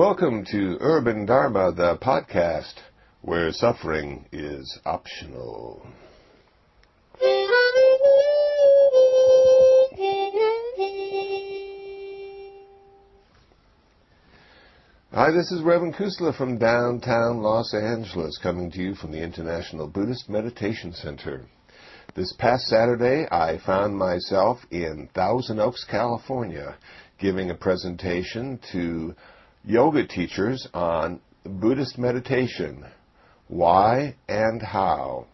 Welcome to Urban Dharma, the podcast where suffering is optional. Hi, this is Reverend Kusala from downtown Los Angeles, coming to you from the International Buddhist Meditation Center. This past Saturday, I found myself in Thousand Oaks, California, giving a presentation to yoga teachers on Buddhist meditation, why and how.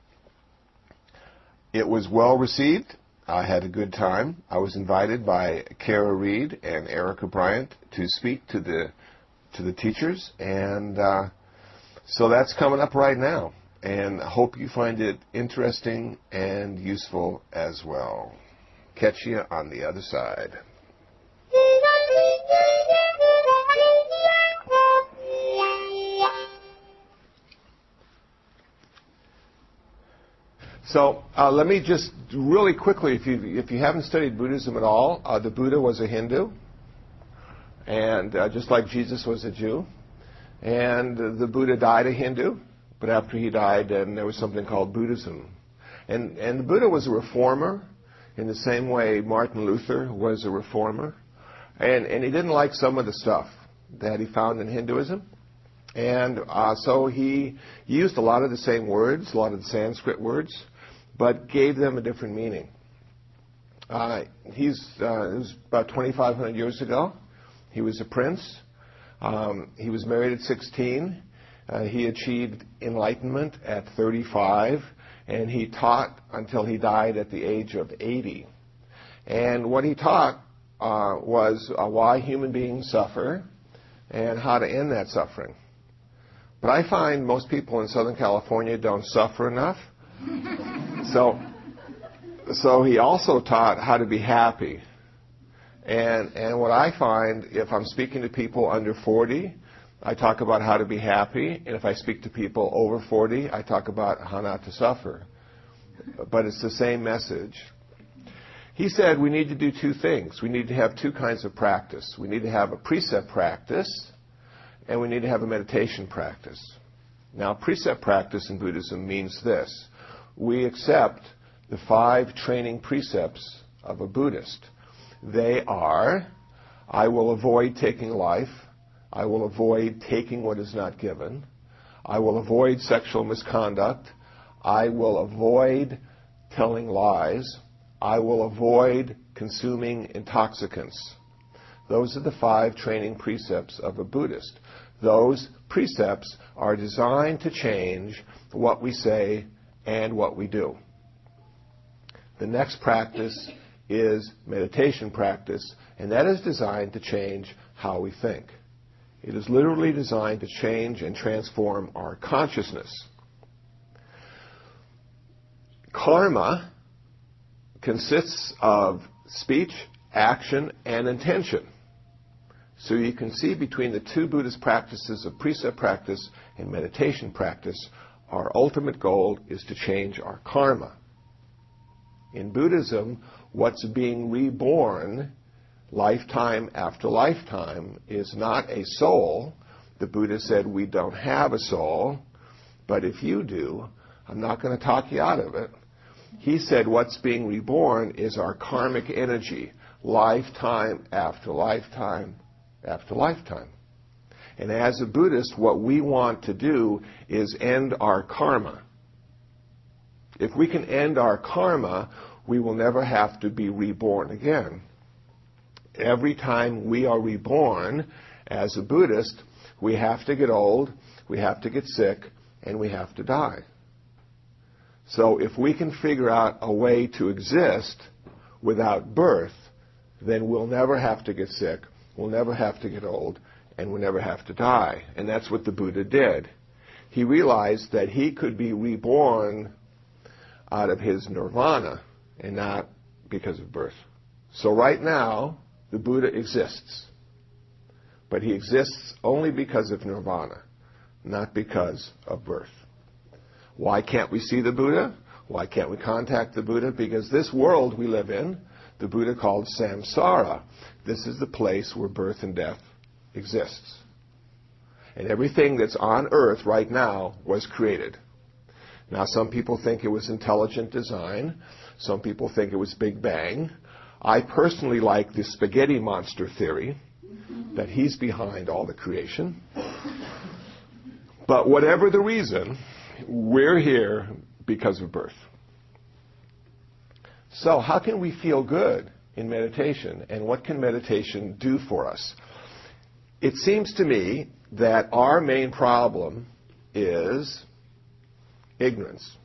It was well received. I had a good time. I was invited by Kara Reed and Erica Bryant to speak to the teachers, and so that's coming up right now, and I hope you find it interesting and useful as well. Catch you on the other side. So let me just really quickly, if you haven't studied Buddhism at all, the Buddha was a Hindu, and just like Jesus was a Jew. And the Buddha died a Hindu, but after he died, then there was something called Buddhism. And the Buddha was a reformer in the same way Martin Luther was a reformer. And he didn't like some of the stuff that he found in Hinduism. And so he used a lot of the same words, a lot of the Sanskrit words, but gave them a different meaning. It was about 2,500 years ago. He was a prince. He was married at 16. He achieved enlightenment at 35, and he taught until he died at the age of 80. And what he taught was why human beings suffer and how to end that suffering. But I find most people in Southern California don't suffer enough. So he also taught how to be happy. And what I find, if I'm speaking to people under 40, I talk about how to be happy. And if I speak to people over 40, I talk about how not to suffer. But it's the same message. He said we need to do two things. We need to have two kinds of practice. We need to have a precept practice, and we need to have a meditation practice. Now, precept practice in Buddhism means this. We accept the 5 training precepts of a Buddhist. They are, I will avoid taking life. I will avoid taking what is not given. I will avoid sexual misconduct. I will avoid telling lies. I will avoid consuming intoxicants. Those are the 5 training precepts of a Buddhist. Those precepts are designed to change what we say and what we do. The next practice is meditation practice, and that is designed to change how we think. It is literally designed to change and transform our consciousness. Karma consists of speech, action, and intention. So you can see between the two Buddhist practices of precept practice and meditation practice, our ultimate goal is to change our karma. In Buddhism, what's being reborn lifetime after lifetime is not a soul. The Buddha said we don't have a soul, but if you do, I'm not going to talk you out of it. He said what's being reborn is our karmic energy, lifetime after lifetime after lifetime. And as a Buddhist, what we want to do is end our karma. If we can end our karma, we will never have to be reborn again. Every time we are reborn as a Buddhist, we have to get old, we have to get sick, and we have to die. So if we can figure out a way to exist without birth, then we'll never have to get sick, we'll never have to get old, and we'll never have to die. And that's what the Buddha did. He realized that he could be reborn out of his nirvana and not because of birth. So right now, the Buddha exists. But he exists only because of nirvana, not because of birth. Why can't we see the Buddha? Why can't we contact the Buddha? Because this world we live in, the Buddha called samsara. This is the place where birth and death exists. And everything that's on Earth right now was created. Now, some people think it was intelligent design. Some people think it was Big Bang. I personally like the spaghetti monster theory, that he's behind all the creation. But whatever the reason, we're here because of birth. So how can we feel good in meditation, and what can meditation do for us? It seems to me that our main problem is ignorance.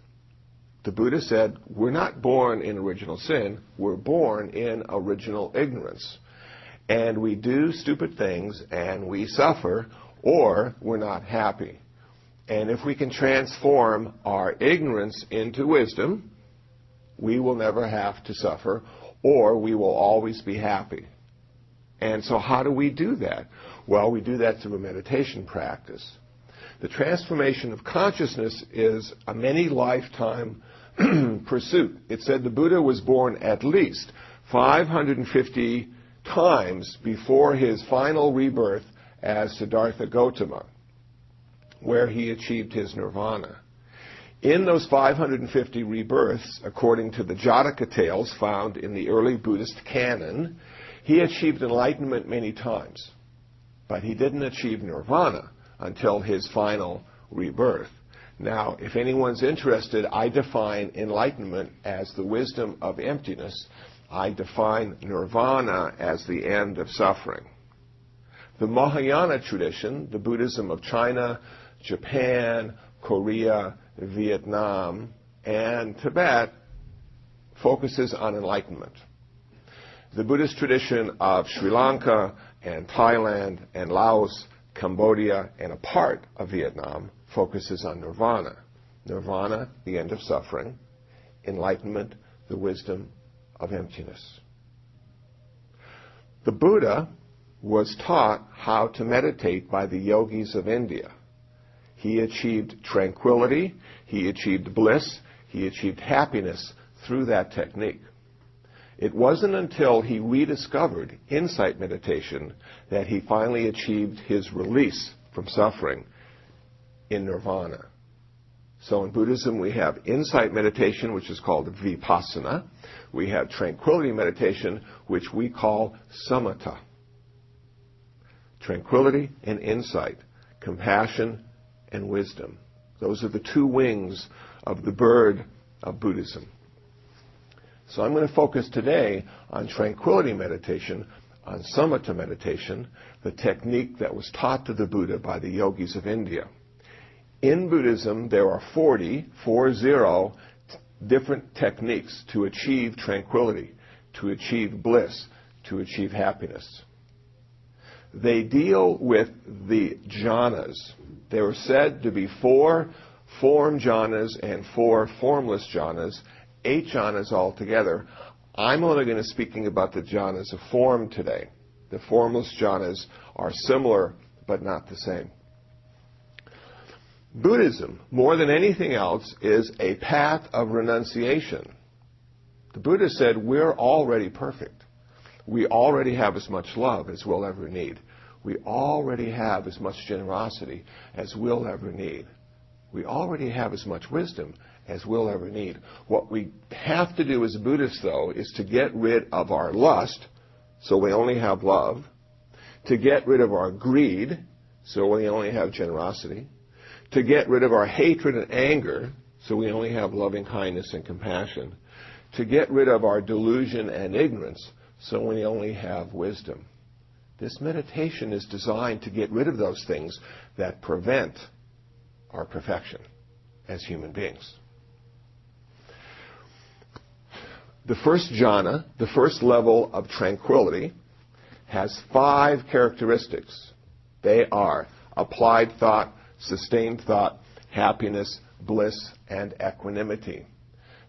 The Buddha said, we're not born in original sin, we're born in original ignorance. And we do stupid things, and we suffer, or we're not happy. And if we can transform our ignorance into wisdom, we will never have to suffer, or we will always be happy. And so how do we do that? Well, we do that through a meditation practice. The transformation of consciousness is a many lifetime pursuit. It said the Buddha was born at least 550 times before his final rebirth as Siddhartha Gautama, where he achieved his nirvana. In those 550 rebirths, according to the Jataka tales found in the early Buddhist canon, he achieved enlightenment many times. But he didn't achieve nirvana until his final rebirth. Now, if anyone's interested, I define enlightenment as the wisdom of emptiness. I define nirvana as the end of suffering. The Mahayana tradition, the Buddhism of China, Japan, Korea, Vietnam, and Tibet, focuses on enlightenment. The Buddhist tradition of Sri Lanka and Thailand and Laos, Cambodia, and a part of Vietnam focuses on nirvana. Nirvana, the end of suffering. Enlightenment, the wisdom of emptiness. The Buddha was taught how to meditate by the yogis of India. He achieved tranquility, he achieved bliss, he achieved happiness through that technique. It wasn't until he rediscovered insight meditation that he finally achieved his release from suffering in nirvana. So in Buddhism we have insight meditation, which is called vipassana. We have tranquility meditation, which we call samatha. Tranquility and insight, compassion and wisdom. Those are the two wings of the bird of Buddhism. So I'm going to focus today on tranquility meditation, on samatha meditation, the technique that was taught to the Buddha by the yogis of India. In Buddhism, there are 40 different techniques to achieve tranquility, to achieve bliss, to achieve happiness. They deal with the jhanas. There are said to be 4 form jhanas and 4 formless jhanas, 8 jhanas altogether. I'm only going to be speaking about the jhanas of form today. The formless jhanas are similar but not the same. Buddhism, more than anything else, is a path of renunciation. The Buddha said we're already perfect. We already have as much love as we'll ever need. We already have as much generosity as we'll ever need. We already have as much wisdom as we'll ever need. What we have to do as Buddhists, though, is to get rid of our lust, so we only have love, to get rid of our greed, so we only have generosity, to get rid of our hatred and anger, so we only have loving kindness and compassion, to get rid of our delusion and ignorance, so we only have wisdom. This meditation is designed to get rid of those things that prevent our perfection as human beings. The first jhana, the first level of tranquility, has 5 characteristics. They are applied thought, sustained thought, happiness, bliss, and equanimity.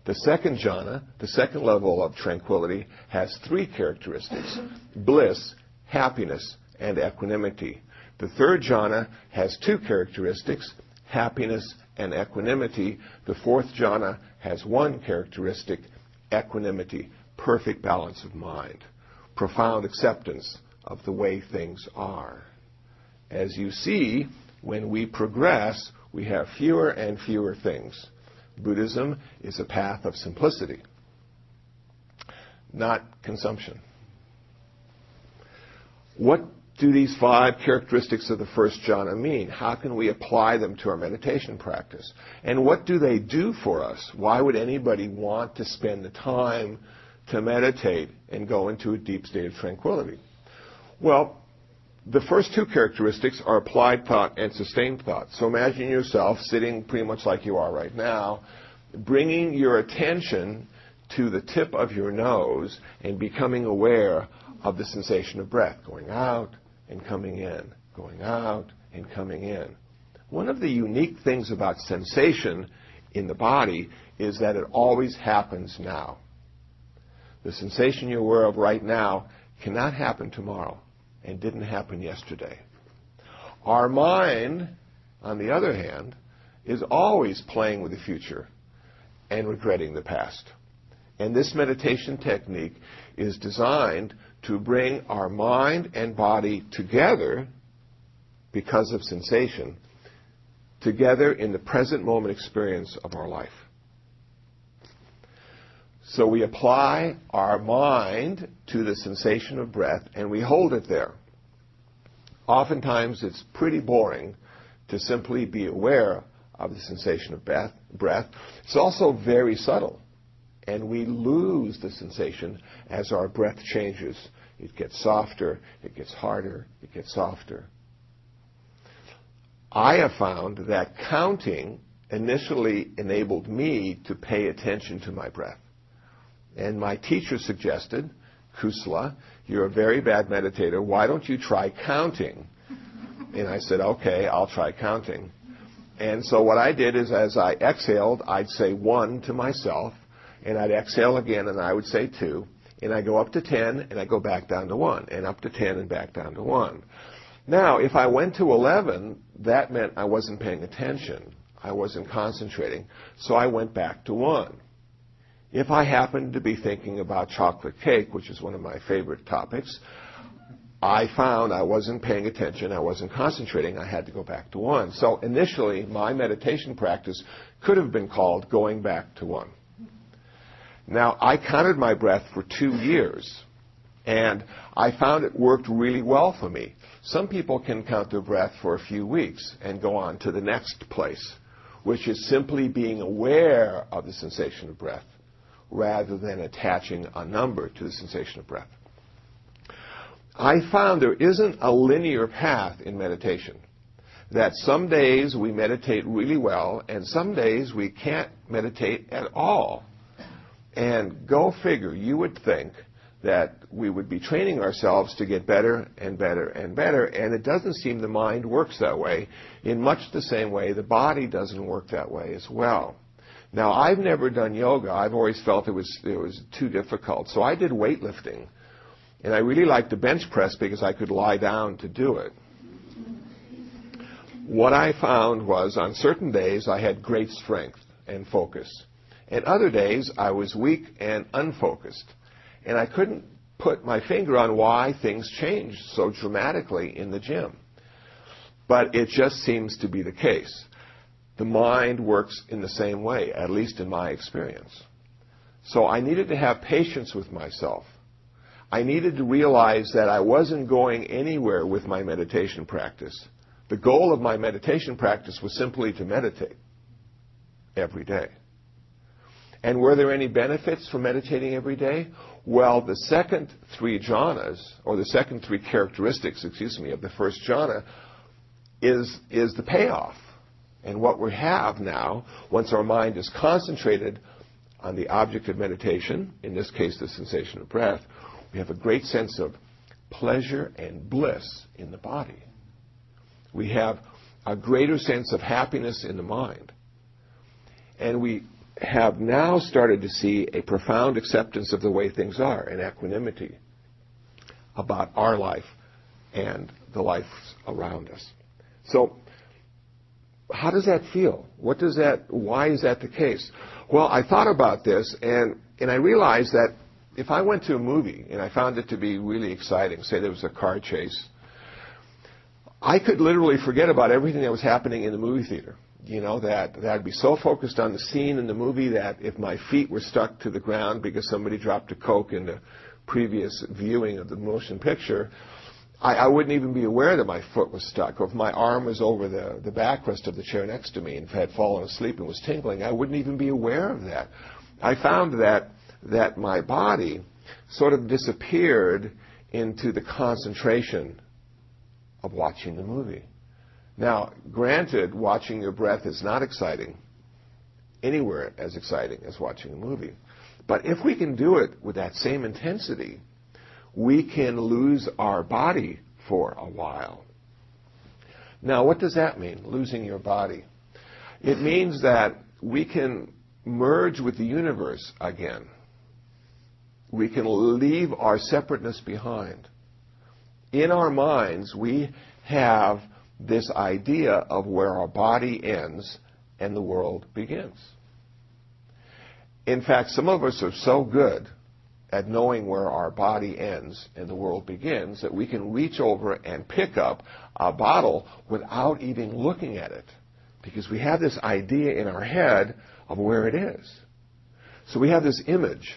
The second jhana, the second level of tranquility, has 3 characteristics: bliss, happiness, and equanimity. The third jhana has 2 characteristics: happiness and equanimity. The fourth jhana has 1 characteristic: equanimity, perfect balance of mind, profound acceptance of the way things are. As you see, When we progress, we have fewer and fewer things. Buddhism is a path of simplicity, not consumption. What do these 5 characteristics of the first jhana mean? How can we apply them to our meditation practice? And what do they do for us? Why would anybody want to spend the time to meditate and go into a deep state of tranquility? Well, the first 2 characteristics are applied thought and sustained thought. So imagine yourself sitting pretty much like you are right now, bringing your attention to the tip of your nose and becoming aware of the sensation of breath, going out and coming in, going out and coming in. One of the unique things about sensation in the body is that it always happens now. The sensation you're aware of right now cannot happen tomorrow and didn't happen yesterday. Our mind, on the other hand, is always playing with the future and regretting the past. And this meditation technique is designed to bring our mind and body together, because of sensation, together in the present moment experience of our life. So we apply our mind to the sensation of breath and we hold it there. Oftentimes it's pretty boring to simply be aware of the sensation of breath. It's also very subtle. And we lose the sensation as our breath changes. It gets softer, it gets harder, it gets softer. I have found that counting initially enabled me to pay attention to my breath. And my teacher suggested, Kusala, you're a very bad meditator, why don't you try counting? And I said, okay, I'll try counting. And so what I did is as I exhaled, I'd say 1 to myself, and I'd exhale again, and I would say 2, and I go up to 10, and I go back down to 1, and up to 10, and back down to 1. Now, if I went to 11, that meant I wasn't paying attention. I wasn't concentrating, so I went back to 1. If I happened to be thinking about chocolate cake, which is one of my favorite topics, I found I wasn't paying attention, I wasn't concentrating, I had to go back to 1. So initially, my meditation practice could have been called going back to 1. Now, I counted my breath for 2 years, and I found it worked really well for me. Some people can count their breath for a few weeks and go on to the next place, which is simply being aware of the sensation of breath rather than attaching a number to the sensation of breath. I found there isn't a linear path in meditation, that some days we meditate really well and some days we can't meditate at all. And go figure, you would think that we would be training ourselves to get better and better and better, and it doesn't seem the mind works that way. In much the same way, the body doesn't work that way as well. Now, I've never done yoga. I've always felt it was too difficult. So I did weightlifting, and I really liked the bench press because I could lie down to do it. What I found was on certain days I had great strength and focus. And other days, I was weak and unfocused. And I couldn't put my finger on why things changed so dramatically in the gym. But it just seems to be the case. The mind works in the same way, at least in my experience. So I needed to have patience with myself. I needed to realize that I wasn't going anywhere with my meditation practice. The goal of my meditation practice was simply to meditate every day. And were there any benefits from meditating every day? Well, the second 3 jhanas, or the second 3 characteristics, of the first jhana, is the payoff. And what we have now, once our mind is concentrated on the object of meditation, in this case the sensation of breath, we have a great sense of pleasure and bliss in the body. We have a greater sense of happiness in the mind. And we have now started to see a profound acceptance of the way things are and equanimity about our life and the life around us. So, how does that feel? Why is that the case? Well, I thought about this and I realized that if I went to a movie and I found it to be really exciting, say there was a car chase, I could literally forget about everything that was happening in the movie theater. That I'd be so focused on the scene in the movie that if my feet were stuck to the ground because somebody dropped a Coke in the previous viewing of the motion picture, I wouldn't even be aware that my foot was stuck. Or if my arm was over the backrest of the chair next to me and had fallen asleep and was tingling, I wouldn't even be aware of that. I found that my body sort of disappeared into the concentration of watching the movie. Now, granted, watching your breath is not exciting, anywhere as exciting as watching a movie. But if we can do it with that same intensity, we can lose our body for a while. Now, what does that mean, losing your body? It means that we can merge with the universe again. We can leave our separateness behind. In our minds, we have this idea of where our body ends and the world begins. In fact, some of us are so good at knowing where our body ends and the world begins that we can reach over and pick up a bottle without even looking at it, because we have this idea in our head of where it is. So we have this image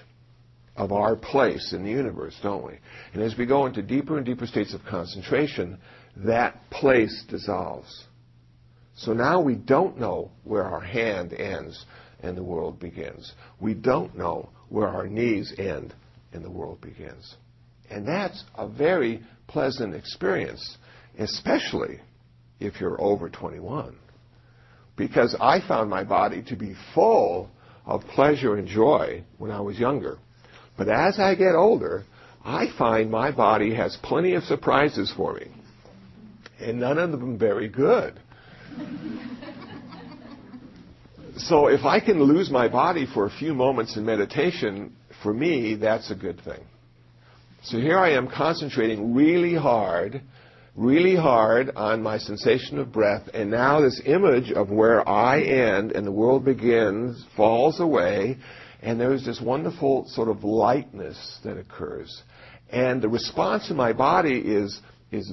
of our place in the universe, don't we? And as we go into deeper and deeper states of concentration, that place dissolves. So now we don't know where our hand ends and the world begins. We don't know where our knees end and the world begins. And that's a very pleasant experience, especially if you're over 21. Because I found my body to be full of pleasure and joy when I was younger. But as I get older, I find my body has plenty of surprises for me. And none of them very good. So if I can lose my body for a few moments in meditation, for me, that's a good thing. So here I am concentrating really hard on my sensation of breath, and now this image of where I end and the world begins falls away, and there's this wonderful sort of lightness that occurs. And the response in my body is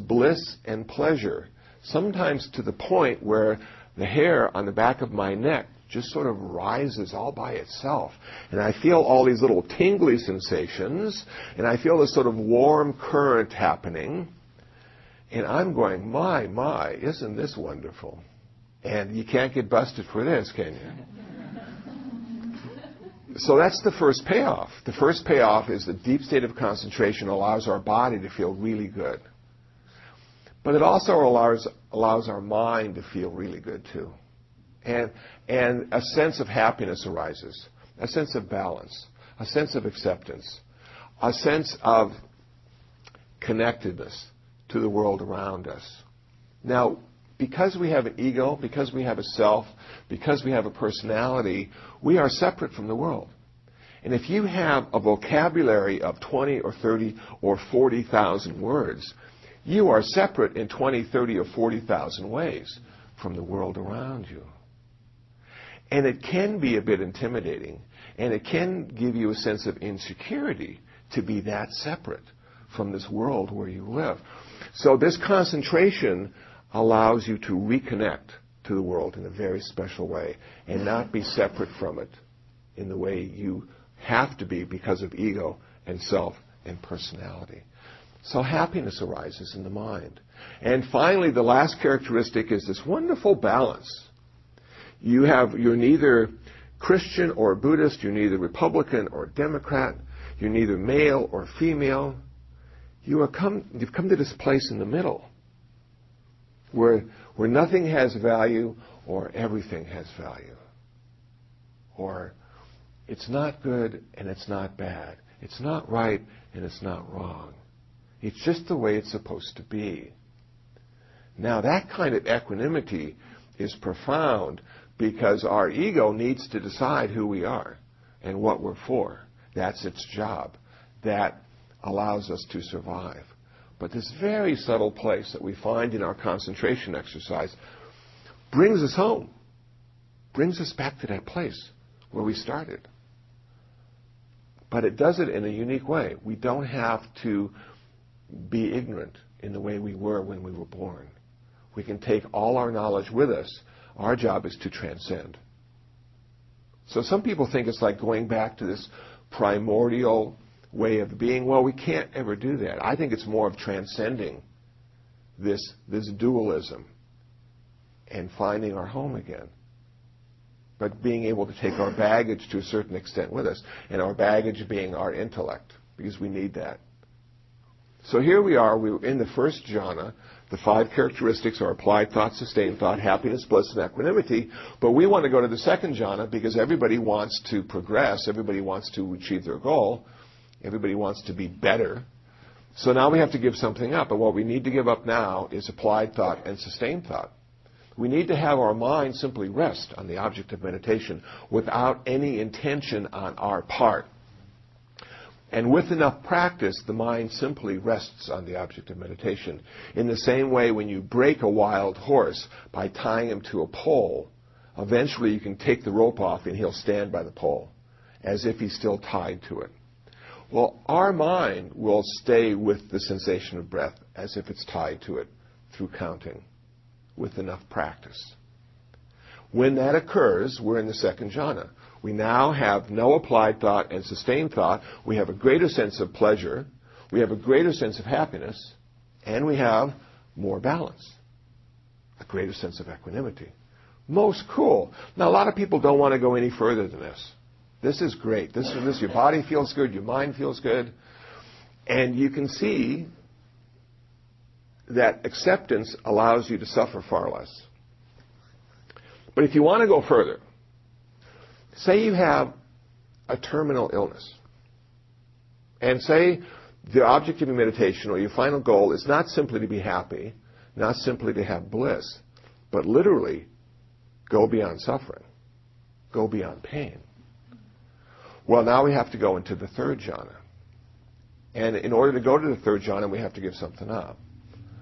bliss and pleasure, sometimes to the point where the hair on the back of my neck just sort of rises all by itself. And I feel all these little tingly sensations, and I feel this sort of warm current happening. And I'm going, my, isn't this wonderful? And you can't get busted for this, can you? So that's the first payoff. The first payoff is the deep state of concentration allows our body to feel really good. But it also allows our mind to feel really good, too. And a sense of happiness arises, a sense of balance, a sense of acceptance, a sense of connectedness to the world around us. Now, because we have an ego, because we have a self, because we have a personality, we are separate from the world. And if you have a vocabulary of 20 or 30 or 40,000 words, you are separate in 20, 30, or 40,000 ways from the world around you. And it can be a bit intimidating, and it can give you a sense of insecurity to be that separate from this world where you live. So this concentration allows you to reconnect to the world in a very special way and not be separate from it in the way you have to be because of ego and self and personality. So happiness arises in the mind. And finally, the last characteristic is this wonderful balance. You're neither Christian or Buddhist, you're neither Republican or Democrat, you're neither male or female. You've come to this place in the middle where nothing has value or everything has value. Or it's not good and it's not bad. It's not right and it's not wrong. It's just the way it's supposed to be. Now that kind of equanimity is profound because our ego needs to decide who we are and what we're for. That's its job. That allows us to survive. But this very subtle place that we find in our concentration exercise brings us home, brings us back to that place where we started. But it does it in a unique way. We don't have to be ignorant in the way we were when we were born. We can take all our knowledge with us. Our job is to transcend. So some people think it's like going back to this primordial way of being. Well, we can't ever do that. I think it's more of transcending this dualism and finding our home again. But being able to take our baggage to a certain extent with us, and our baggage being our intellect, because we need that. So here we are, we're in the first jhana. The 5 characteristics are applied thought, sustained thought, happiness, bliss, and equanimity. But we want to go to the second jhana because everybody wants to progress, everybody wants to achieve their goal, everybody wants to be better. So now we have to give something up. And what we need to give up now is applied thought and sustained thought. We need to have our mind simply rest on the object of meditation without any intention on our part. And with enough practice, the mind simply rests on the object of meditation. In the same way, when you break a wild horse by tying him to a pole, eventually you can take the rope off and he'll stand by the pole, as if he's still tied to it. Well, our mind will stay with the sensation of breath as if it's tied to it through counting, with enough practice. When that occurs, we're in the second jhana. We now have no applied thought and sustained thought. We have a greater sense of pleasure. We have a greater sense of happiness. And we have more balance. A greater sense of equanimity. Most cool. Now, a lot of people don't want to go any further than this. This is great. This, your body feels good. Your mind feels good. And you can see that acceptance allows you to suffer far less. But if you want to go further, say you have a terminal illness, and say the object of your meditation or your final goal is not simply to be happy, not simply to have bliss, but literally go beyond suffering, go beyond pain. Well, now we have to go into the third jhana. And in order to go to the third jhana, we have to give something up.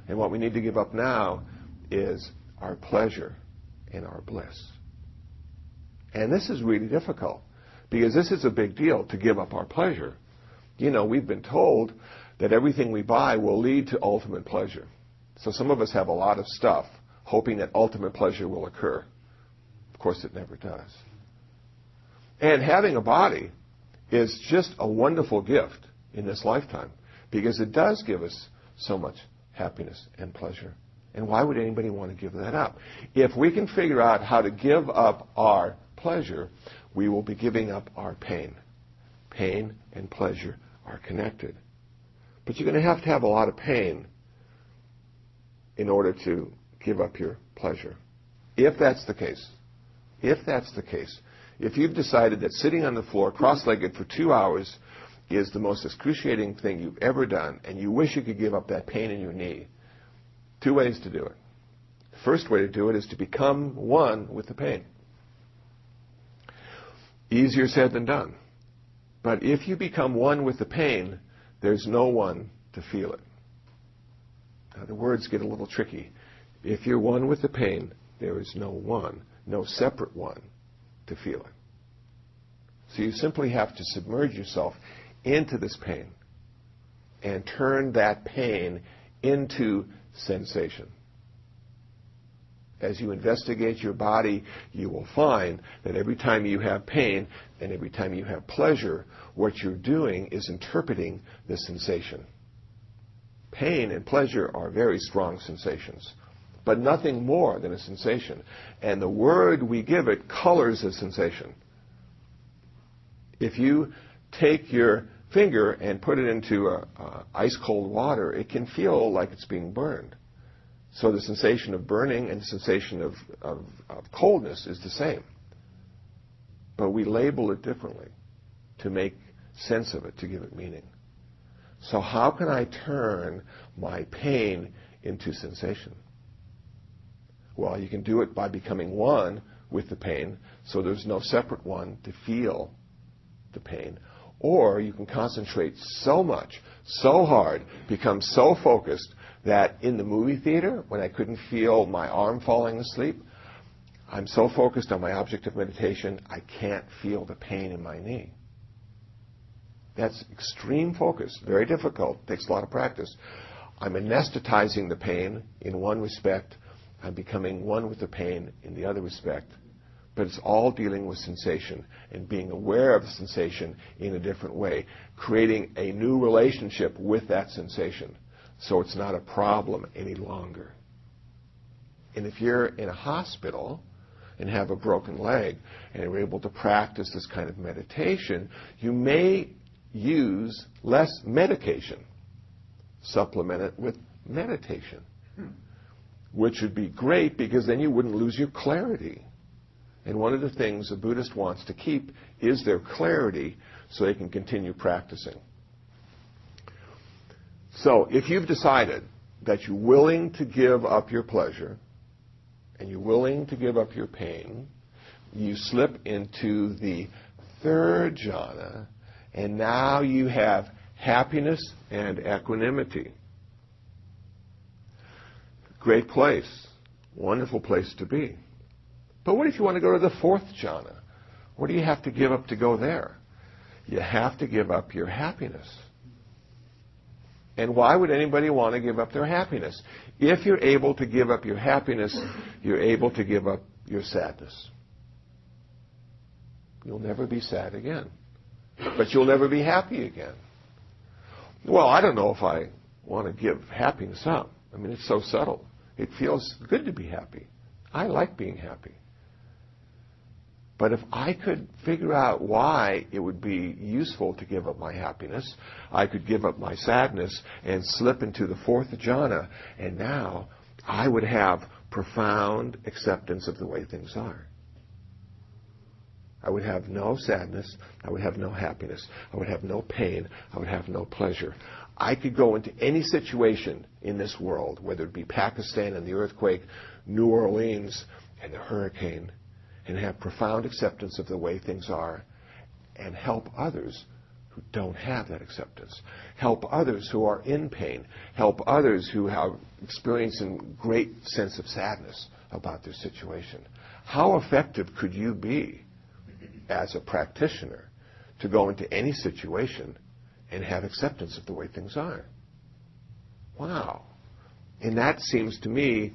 And what we need to give up now is our pleasure and our bliss. And this is really difficult, because this is a big deal, to give up our pleasure. You know, we've been told that everything we buy will lead to ultimate pleasure. So some of us have a lot of stuff, hoping that ultimate pleasure will occur. Of course, it never does. And having a body is just a wonderful gift in this lifetime, because it does give us so much happiness and pleasure. And why would anybody want to give that up? If we can figure out how to give up our pleasure, we will be giving up our pain. Pain and pleasure are connected. But you're going to have a lot of pain in order to give up your pleasure. If that's the case, if you've decided that sitting on the floor cross-legged for 2 hours is the most excruciating thing you've ever done, and you wish you could give up that pain in your knee, 2 ways to do it. The first way to do it is to become one with the pain. Easier said than done. But if you become one with the pain, there's no one to feel it. Now, the words get a little tricky. If you're one with the pain, there is no one, no separate one to feel it. So you simply have to submerge yourself into this pain and turn that pain into sensation. As you investigate your body, you will find that every time you have pain and every time you have pleasure, what you're doing is interpreting the sensation. Pain and pleasure are very strong sensations, but nothing more than a sensation. And the word we give it colors the sensation. If you take your finger and put it into ice-cold water, it can feel like it's being burned. So the sensation of burning and the sensation of coldness is the same. But we label it differently to make sense of it, to give it meaning. So how can I turn my pain into sensation? Well, you can do it by becoming one with the pain, so there's no separate one to feel the pain. Or you can concentrate so much, so hard, become so focused that in the movie theater, when I couldn't feel my arm falling asleep, I'm so focused on my object of meditation, I can't feel the pain in my knee. That's extreme focus, very difficult, takes a lot of practice. I'm anesthetizing the pain in one respect, I'm becoming one with the pain in the other respect. But it's all dealing with sensation and being aware of the sensation in a different way, creating a new relationship with that sensation so it's not a problem any longer. And if you're in a hospital and have a broken leg and are able to practice this kind of meditation, you may use less medication. Supplement it with meditation, which would be great because then you wouldn't lose your clarity. And one of the things a Buddhist wants to keep is their clarity so they can continue practicing. So if you've decided that you're willing to give up your pleasure and you're willing to give up your pain, you slip into the third jhana, and now you have happiness and equanimity. Great place. Wonderful place to be. But what if you want to go to the fourth jhana? What do you have to give up to go there? You have to give up your happiness. And why would anybody want to give up their happiness? If you're able to give up your happiness, you're able to give up your sadness. You'll never be sad again. But you'll never be happy again. Well, I don't know if I want to give happiness up. I mean, it's so subtle. It feels good to be happy. I like being happy. But if I could figure out why it would be useful to give up my happiness, I could give up my sadness and slip into the fourth jhana, and now I would have profound acceptance of the way things are. I would have no sadness. I would have no happiness. I would have no pain. I would have no pleasure. I could go into any situation in this world, whether it be Pakistan and the earthquake, New Orleans and the hurricane, and have profound acceptance of the way things are and help others who don't have that acceptance. Help others who are in pain. Help others who have experienced a great sense of sadness about their situation. How effective could you be as a practitioner to go into any situation and have acceptance of the way things are? Wow. And that seems to me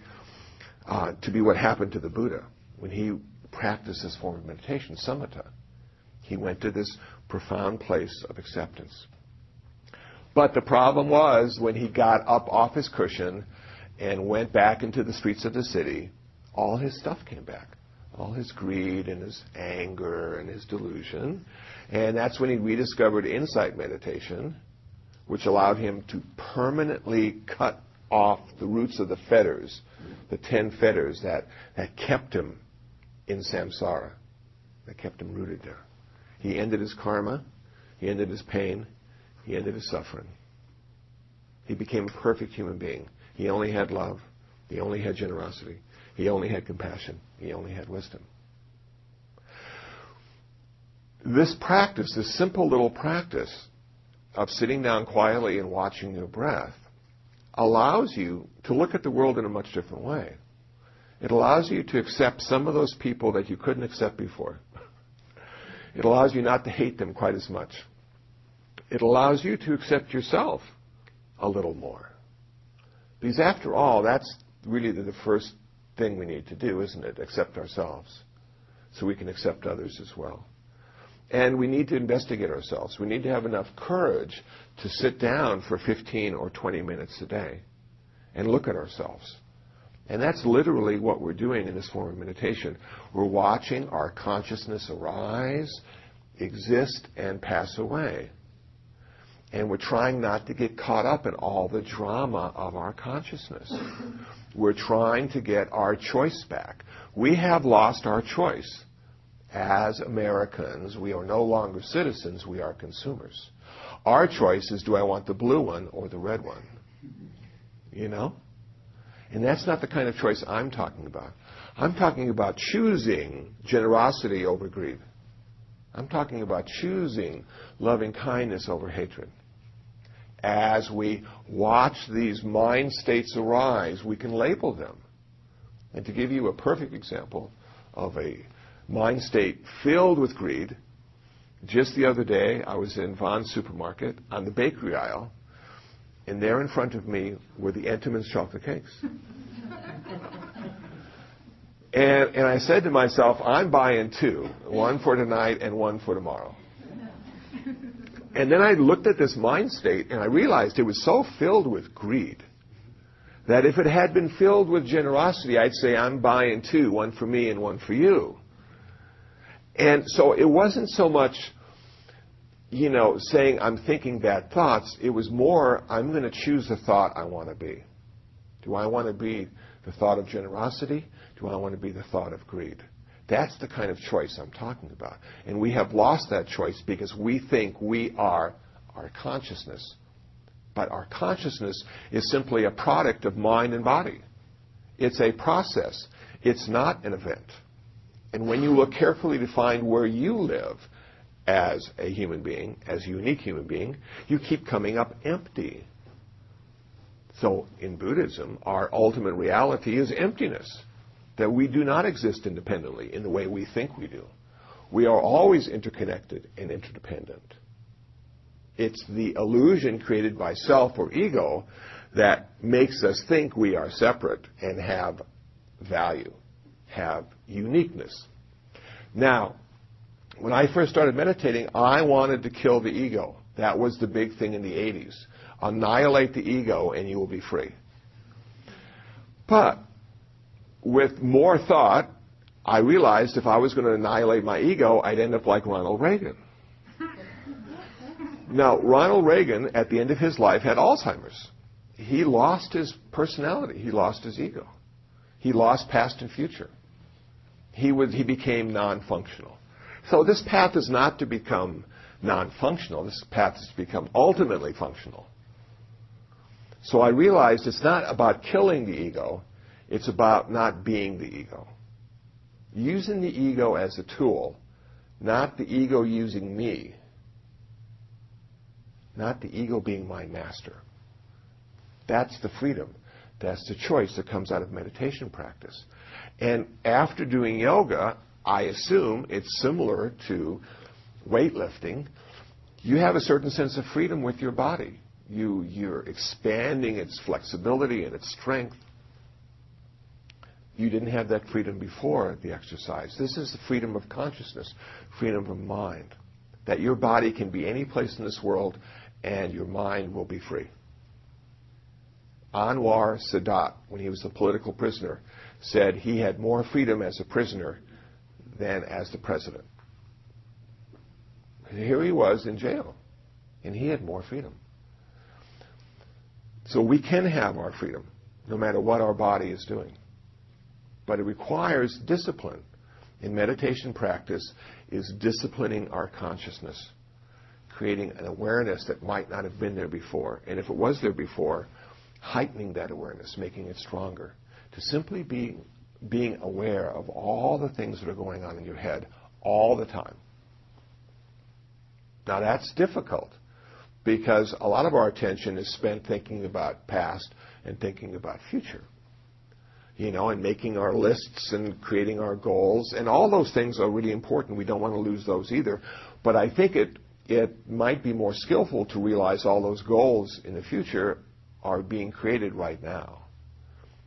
to be what happened to the Buddha when he practiced this form of meditation, samatha. He went to this profound place of acceptance. But the problem was when he got up off his cushion and went back into the streets of the city, all his stuff came back. All his greed and his anger and his delusion. And that's when he rediscovered insight meditation, which allowed him to permanently cut off the roots of the fetters, the 10 fetters that kept him in samsara, that kept him rooted there. He ended his karma, he ended his pain, he ended his suffering. He became a perfect human being. He only had love, he only had generosity, he only had compassion, he only had wisdom. This practice, this simple little practice of sitting down quietly and watching your breath, allows you to look at the world in a much different way. It allows you to accept some of those people that you couldn't accept before. It allows you not to hate them quite as much. It allows you to accept yourself a little more. Because after all, that's really the first thing we need to do, isn't it? Accept ourselves so we can accept others as well. And we need to investigate ourselves. We need to have enough courage to sit down for 15 or 20 minutes a day and look at ourselves. And that's literally what we're doing in this form of meditation. We're watching our consciousness arise, exist, and pass away. And we're trying not to get caught up in all the drama of our consciousness. We're trying to get our choice back. We have lost our choice. As Americans, we are no longer citizens, we are consumers. Our choice is, do I want the blue one or the red one? You know? And that's not the kind of choice I'm talking about. I'm talking about choosing generosity over greed. I'm talking about choosing loving kindness over hatred. As we watch these mind states arise, we can label them. And to give you a perfect example of a mind state filled with greed, just the other day I was in Vaughn's supermarket on the bakery aisle, and there in front of me were the Entenmann's chocolate cakes. And I said to myself, I'm buying two, one for tonight and one for tomorrow. And then I looked at this mind state and I realized it was so filled with greed that if it had been filled with generosity, I'd say, I'm buying two, one for me and one for you. And so it wasn't so much, saying I'm thinking bad thoughts. It was more, I'm going to choose the thought I want to be. Do I want to be the thought of generosity? Do I want to be the thought of greed? That's the kind of choice I'm talking about. And we have lost that choice because we think we are our consciousness. But our consciousness is simply a product of mind and body. It's a process. It's not an event. And when you look carefully to find where you live as a human being, as a unique human being, you keep coming up empty. So in Buddhism, our ultimate reality is emptiness, that we do not exist independently in the way we think we do. We are always interconnected and interdependent. It's the illusion created by self or ego that makes us think we are separate and have value, have uniqueness. Now, when I first started meditating, I wanted to kill the ego. That was the big thing in the 80s. Annihilate the ego and you will be free. But with more thought, I realized if I was going to annihilate my ego, I'd end up like Ronald Reagan. Now, Ronald Reagan, at the end of his life, had Alzheimer's. He lost his personality. He lost his ego. He lost past and future. He became non-functional. So this path is not to become non-functional. This path is to become ultimately functional. So I realized it's not about killing the ego. It's about not being the ego. Using the ego as a tool, not the ego using me. Not the ego being my master. That's the freedom. That's the choice that comes out of meditation practice. And after doing yoga, I assume it's similar to weightlifting. You have a certain sense of freedom with your body. You're expanding its flexibility and its strength. You didn't have that freedom before the exercise. This is the freedom of consciousness, freedom of mind. That your body can be any place in this world and your mind will be free. Anwar Sadat, when he was a political prisoner, said he had more freedom as a prisoner than as the president. And here he was in jail, and he had more freedom. So we can have our freedom, no matter what our body is doing. But it requires discipline. In meditation practice is disciplining our consciousness, creating an awareness that might not have been there before. And if it was there before, heightening that awareness, making it stronger. To simply being aware of all the things that are going on in your head all the time. Now that's difficult because a lot of our attention is spent thinking about past and thinking about future. And making our lists and creating our goals. And all those things are really important. We don't want to lose those either. But I think it might be more skillful to realize all those goals in the future are being created right now.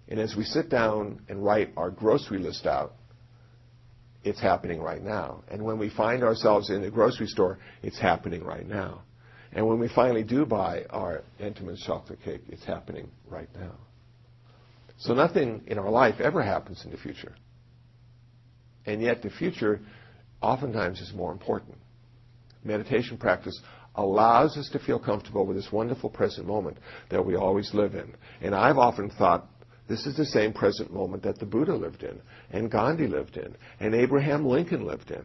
And as we sit down and write our grocery list out, it's happening right now. And when we find ourselves in the grocery store, it's happening right now. And when we finally do buy our Entenmann's chocolate cake, it's happening right now. So nothing in our life ever happens in the future. And yet the future oftentimes is more important. Meditation practice allows us to feel comfortable with this wonderful present moment that we always live in. And I've often thought this is the same present moment that the Buddha lived in, and Gandhi lived in, and Abraham Lincoln lived in.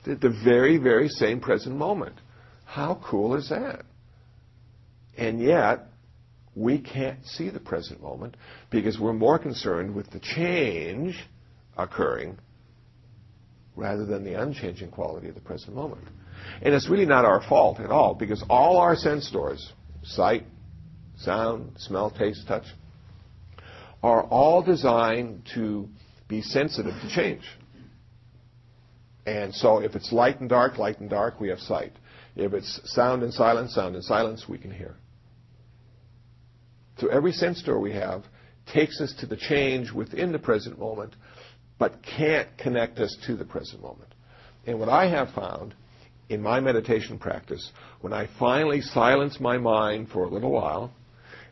The very, very same present moment. How cool is that? And yet, we can't see the present moment because we're more concerned with the change occurring rather than the unchanging quality of the present moment. And it's really not our fault at all because all our sense doors, sight, sound, smell, taste, touch, are all designed to be sensitive to change. And so if it's light and dark, we have sight. If it's sound and silence, we can hear. So every sense door we have takes us to the change within the present moment but can't connect us to the present moment. And what I have found in my meditation practice, when I finally silence my mind for a little while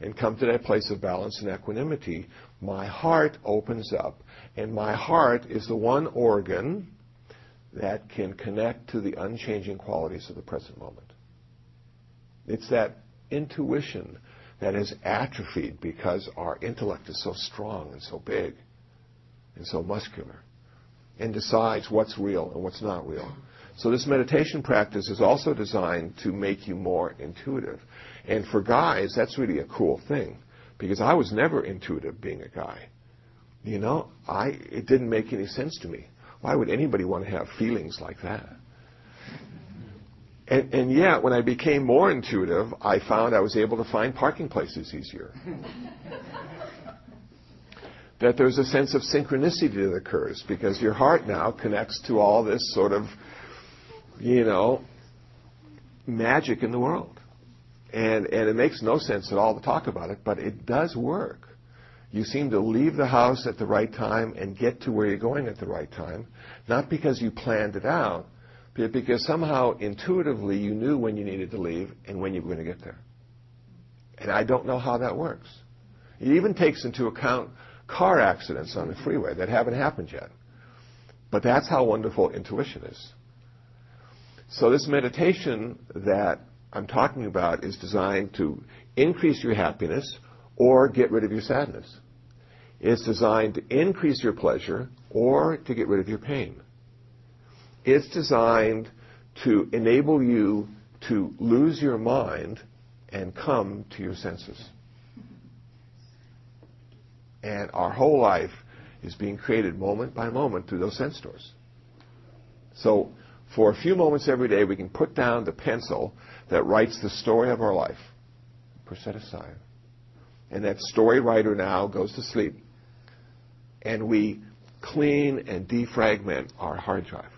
and come to that place of balance and equanimity, my heart opens up. And my heart is the one organ that can connect to the unchanging qualities of the present moment. It's that intuition that is atrophied because our intellect is so strong and so big and so muscular and decides what's real and what's not real. So this meditation practice is also designed to make you more intuitive. And for guys, that's really a cool thing, because I was never intuitive being a guy. You know, it didn't make any sense to me. Why would anybody want to have feelings like that? And yet, when I became more intuitive, I found I was able to find parking places easier. That there's a sense of synchronicity that occurs, because your heart now connects to all this sort of, you know, magic in the world. And it makes no sense at all to talk about it, but it does work. You seem to leave the house at the right time and get to where you're going at the right time, not because you planned it out, but because somehow intuitively you knew when you needed to leave and when you were going to get there. And I don't know how that works. It even takes into account car accidents on the freeway that haven't happened yet. But that's how wonderful intuition is. So this meditation that I'm talking about is designed to increase your happiness or get rid of your sadness. It's designed to increase your pleasure or to get rid of your pain. It's designed to enable you to lose your mind and come to your senses. And our whole life is being created moment by moment through those sense doors. So for a few moments every day, we can put down the pencil that writes the story of our life. Push that aside. And that story writer now goes to sleep. And we clean and defragment our hard drive.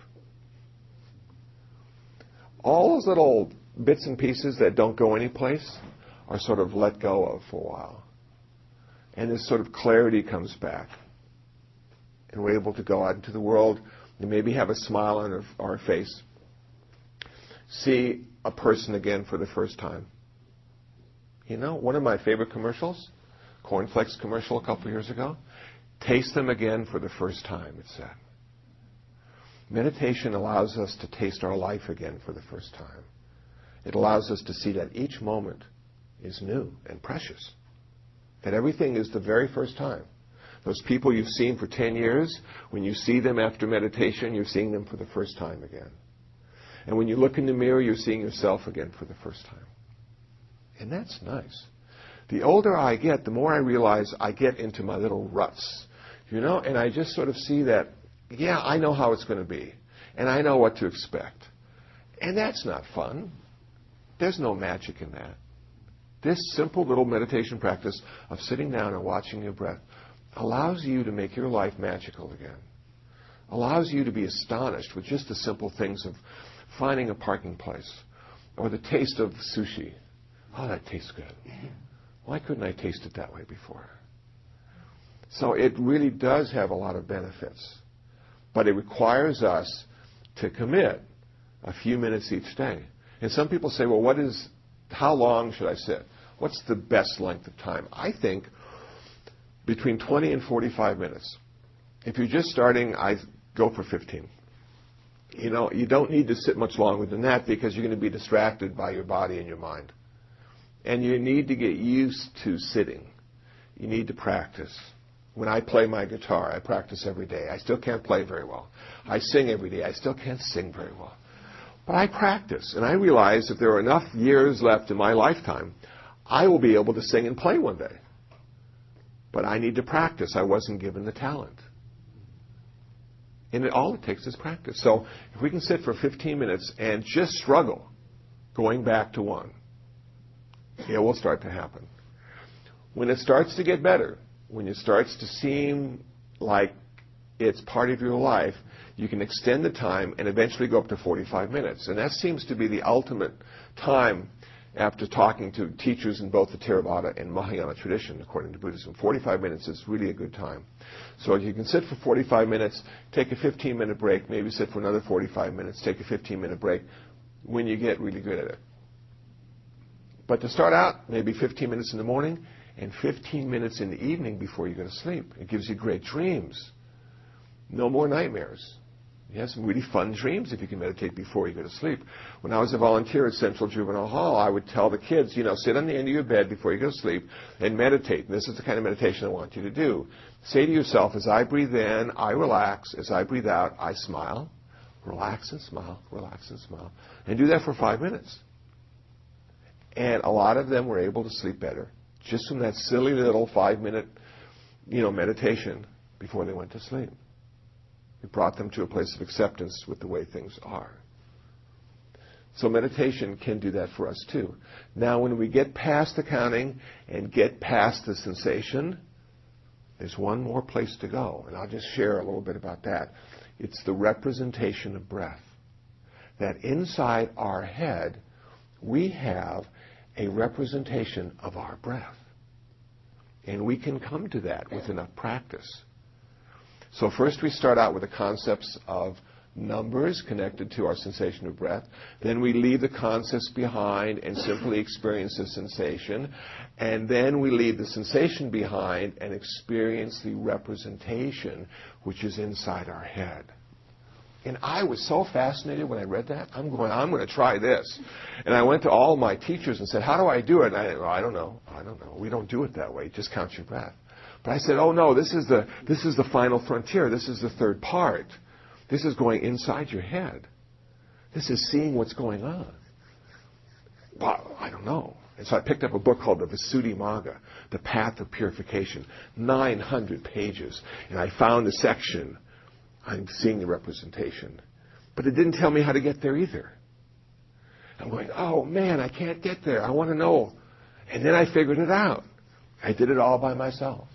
All those little bits and pieces that don't go anyplace are sort of let go of for a while. And this sort of clarity comes back. And we're able to go out into the world and maybe have a smile on our face. See a person again for the first time. You know, one of my favorite commercials, Cornflakes commercial a couple years ago, taste them again for the first time, it said. Meditation allows us to taste our life again for the first time. It allows us to see that each moment is new and precious. That everything is the very first time. Those people you've seen for 10 years, when you see them after meditation, you're seeing them for the first time again. And when you look in the mirror, you're seeing yourself again for the first time. And that's nice. The older I get, the more I realize I get into my little ruts. You know, and I just sort of see that, yeah, I know how it's going to be. And I know what to expect. And that's not fun. There's no magic in that. This simple little meditation practice of sitting down and watching your breath allows you to make your life magical again. Allows you to be astonished with just the simple things of finding a parking place or the taste of sushi. Oh, that tastes good. Why couldn't I taste it that way before? So it really does have a lot of benefits. But it requires us to commit a few minutes each day. And some people say, well, how long should I sit? What's the best length of time? I think between 20 and 45 minutes. If you're just starting, I go for 15. You know, you don't need to sit much longer than that because you're going to be distracted by your body and your mind. And you need to get used to sitting. You need to practice. When I play my guitar, I practice every day. I still can't play very well. I sing every day. I still can't sing very well. But I practice, and I realize if there are enough years left in my lifetime, I will be able to sing and play one day. But I need to practice. I wasn't given the talent. And all it takes is practice. So if we can sit for 15 minutes and just struggle going back to one, it will start to happen. When it starts to get better, when it starts to seem like it's part of your life, you can extend the time and eventually go up to 45 minutes. And that seems to be the ultimate time after talking to teachers in both the Theravada and Mahayana tradition, according to Buddhism. 45 minutes is really a good time. So you can sit for 45 minutes, take a 15-minute break, maybe sit for another 45 minutes, take a 15-minute break when you get really good at it. But to start out, maybe 15 minutes in the morning and 15 minutes in the evening before you go to sleep. It gives you great dreams. No more nightmares. You have some really fun dreams if you can meditate before you go to sleep. When I was a volunteer at Central Juvenile Hall, I would tell the kids, sit on the end of your bed before you go to sleep and meditate. And this is the kind of meditation I want you to do. Say to yourself, as I breathe in, I relax. As I breathe out, I smile. Relax and smile, relax and smile. And do that for 5 minutes. And a lot of them were able to sleep better just from that silly little 5-minute, meditation before they went to sleep. It brought them to a place of acceptance with the way things are. So meditation can do that for us too. Now when we get past the counting and get past the sensation, there's one more place to go. And I'll just share a little bit about that. It's the representation of breath. That inside our head, we have a representation of our breath. And we can come to that with enough practice. So first we start out with the concepts of numbers connected to our sensation of breath. Then we leave the concepts behind and simply experience the sensation. And then we leave the sensation behind and experience the representation which is inside our head. And I was so fascinated when I read that. I'm going to try this. And I went to all my teachers and said, how do I do it? And I don't know. We don't do it that way. Just count your breath. But I said, oh no, this is the final frontier. This is the third part. This is going inside your head. This is seeing what's going on. Well, I don't know. And so I picked up a book called the Visuddhimagga, The Path of Purification, 900 pages. And I found a section on seeing the representation. But it didn't tell me how to get there either. I'm going, oh man, I can't get there. I want to know. And then I figured it out. I did it all by myself.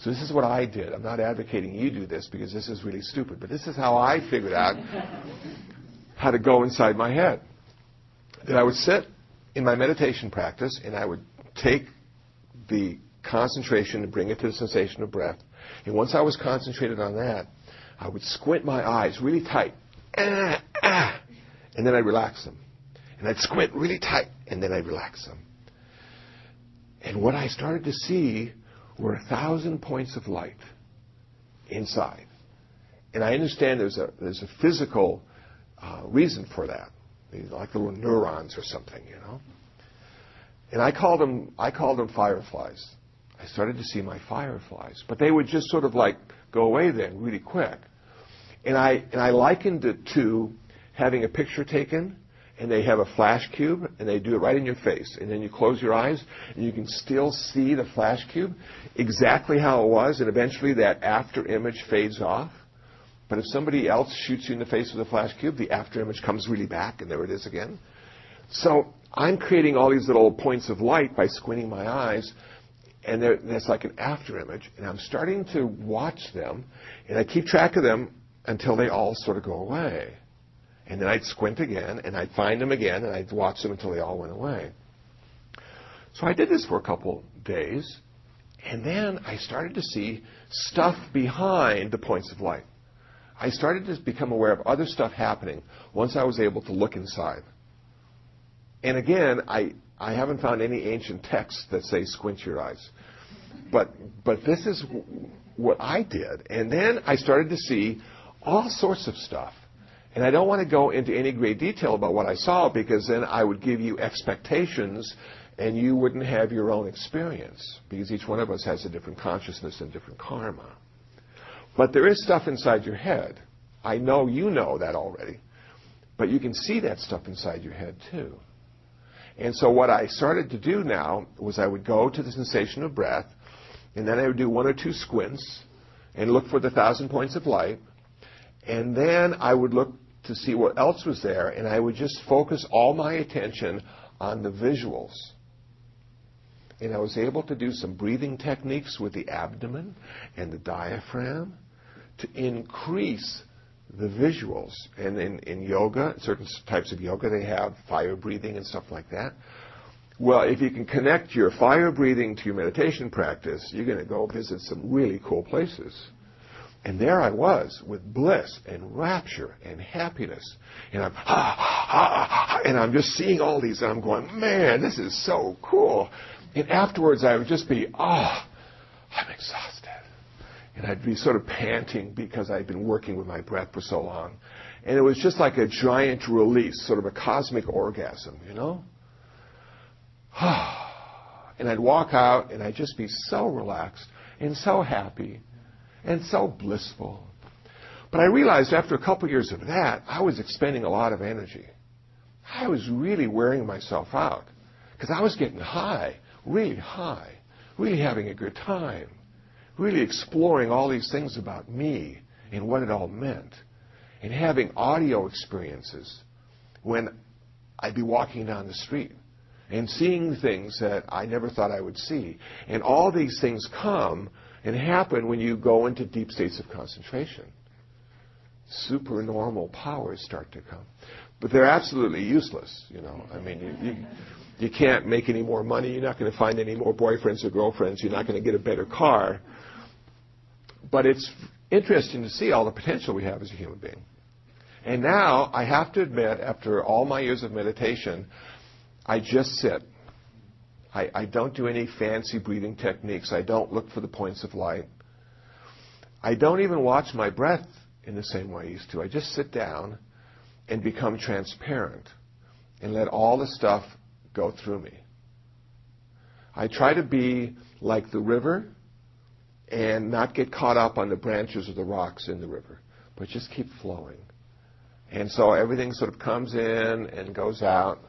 So this is what I did. I'm not advocating you do this because this is really stupid, but this is how I figured out how to go inside my head. That I would sit in my meditation practice and I would take the concentration and bring it to the sensation of breath. And once I was concentrated on that, I would squint my eyes really tight. And then I'd relax them. And I'd squint really tight, and then I'd relax them. And what I started to see were 1,000 points of light inside. And I understand there's a physical reason for that, like little neurons or something, And I called them fireflies. I started to see my fireflies, but they would just sort of like go away then really quick. And I likened it to having a picture taken, and they have a flash cube, and they do it right in your face. And then you close your eyes, and you can still see the flash cube exactly how it was, and eventually that after image fades off. But if somebody else shoots you in the face with a flash cube, the after image comes really back, and there it is again. So I'm creating all these little points of light by squinting my eyes, and there's like an after image, and I'm starting to watch them, and I keep track of them until they all sort of go away. And then I'd squint again, and I'd find them again, and I'd watch them until they all went away. So I did this for a couple days, and then I started to see stuff behind the points of light. I started to become aware of other stuff happening once I was able to look inside. And again, I haven't found any ancient texts that say squint your eyes. But this is what I did. And then I started to see all sorts of stuff. And I don't want to go into any great detail about what I saw because then I would give you expectations and you wouldn't have your own experience because each one of us has a different consciousness and different karma. But there is stuff inside your head. I know you know that already. But you can see that stuff inside your head too. And so what I started to do now was I would go to the sensation of breath, and then I would do 1 or 2 squints and look for the 1,000 points of light. And then I would look to see what else was there, and I would just focus all my attention on the visuals. And I was able to do some breathing techniques with the abdomen and the diaphragm to increase the visuals. And in yoga, certain types of yoga, they have fire breathing and stuff like that. Well, if you can connect your fire breathing to your meditation practice, you're going to go visit some really cool places. And there I was with bliss and rapture and happiness. And I'm just seeing all these, and I'm going, man, this is so cool. And afterwards I would just be, I'm exhausted. And I'd be sort of panting because I'd been working with my breath for so long. And it was just like a giant release, sort of a cosmic orgasm, you know? And I'd walk out and I'd just be so relaxed and so happy and so blissful. But I realized after a couple years of that, I was expending a lot of energy. I was really wearing myself out because I was getting high, really having a good time, really exploring all these things about me and what it all meant, and having audio experiences when I'd be walking down the street and seeing things that I never thought I would see. And all these things come and happen when you go into deep states of concentration. Supernormal powers start to come. But they're absolutely useless, you know. I mean, you can't make any more money. You're not going to find any more boyfriends or girlfriends. You're not going to get a better car. But it's interesting to see all the potential we have as a human being. And now, I have to admit, after all my years of meditation, I just sit. I don't do any fancy breathing techniques. I don't look for the points of light. I don't even watch my breath in the same way I used to. I just sit down and become transparent and let all the stuff go through me. I try to be like the river and not get caught up on the branches or the rocks in the river, but just keep flowing. And so everything sort of comes in and goes out.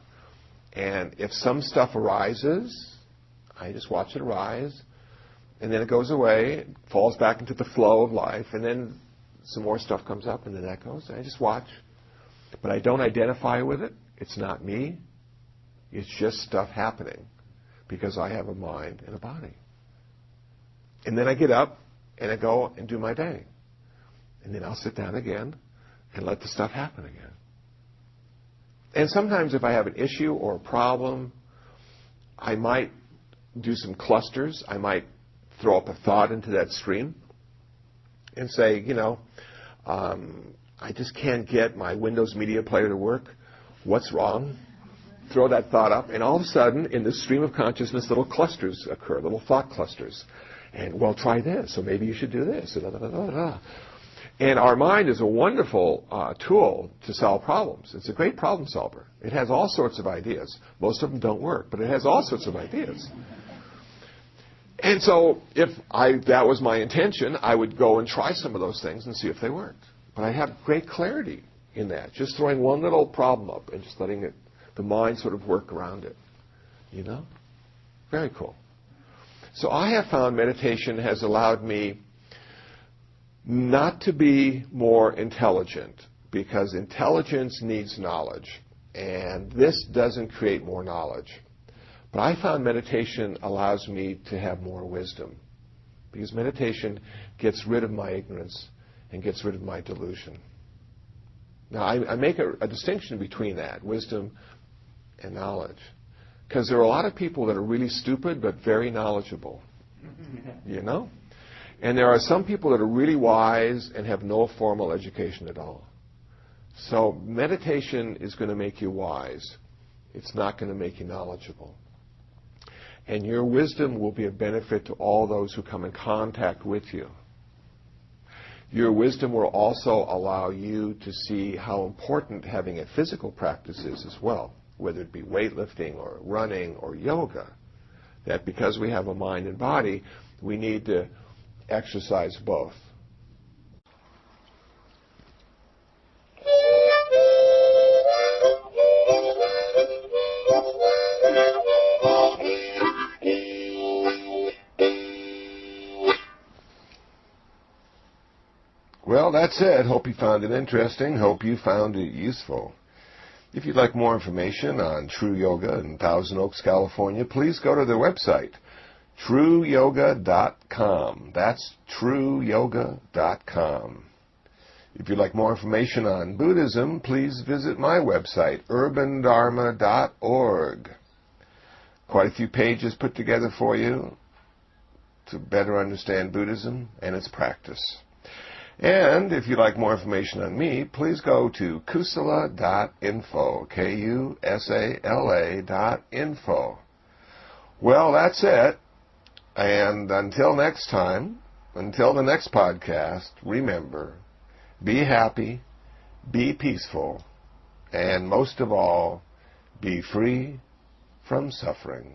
And if some stuff arises, I just watch it arise, and then it goes away, it falls back into the flow of life, and then some more stuff comes up, and then that goes, and I just watch. But I don't identify with it. It's not me. It's just stuff happening because I have a mind and a body. And then I get up, and I go and do my day. And then I'll sit down again and let the stuff happen again. And sometimes if I have an issue or a problem, I might do some clusters. I might throw up a thought into that stream and say, I just can't get my Windows Media Player to work. What's wrong? Throw that thought up, and all of a sudden, in the stream of consciousness, little clusters occur, little thought clusters. And, well, try this, or maybe you should do this, And our mind is a wonderful tool to solve problems. It's a great problem solver. It has all sorts of ideas. Most of them don't work, but it has all sorts of ideas. And so if that was my intention, I would go and try some of those things and see if they worked. But I have great clarity in that, just throwing one little problem up and just letting the mind sort of work around it. You know? Very cool. So I have found meditation has allowed me not to be more intelligent, because intelligence needs knowledge, and this doesn't create more knowledge. But I found meditation allows me to have more wisdom, because meditation gets rid of my ignorance and gets rid of my delusion. Now, I make a distinction between that, wisdom and knowledge, because there are a lot of people that are really stupid but very knowledgeable, you know? And there are some people that are really wise and have no formal education at all. So meditation is going to make you wise. It's not going to make you knowledgeable. And your wisdom will be a benefit to all those who come in contact with you. Your wisdom will also allow you to see how important having a physical practice is as well, whether it be weightlifting or running or yoga. That because we have a mind and body, we need to exercise both. Well, that's it. Hope you found it interesting. Hope you found it useful. If you'd like more information on True Yoga in Thousand Oaks, California, please go to their website, trueyoga.com. That's trueyoga.com. If you'd like more information on Buddhism, please visit my website, urbandharma.org. Quite a few pages put together for you to better understand Buddhism and its practice. And if you'd like more information on me, please go to kusala.info, Kusala.info. Well, that's it. And until next time, until the next podcast, remember, be happy, be peaceful, and most of all, be free from suffering.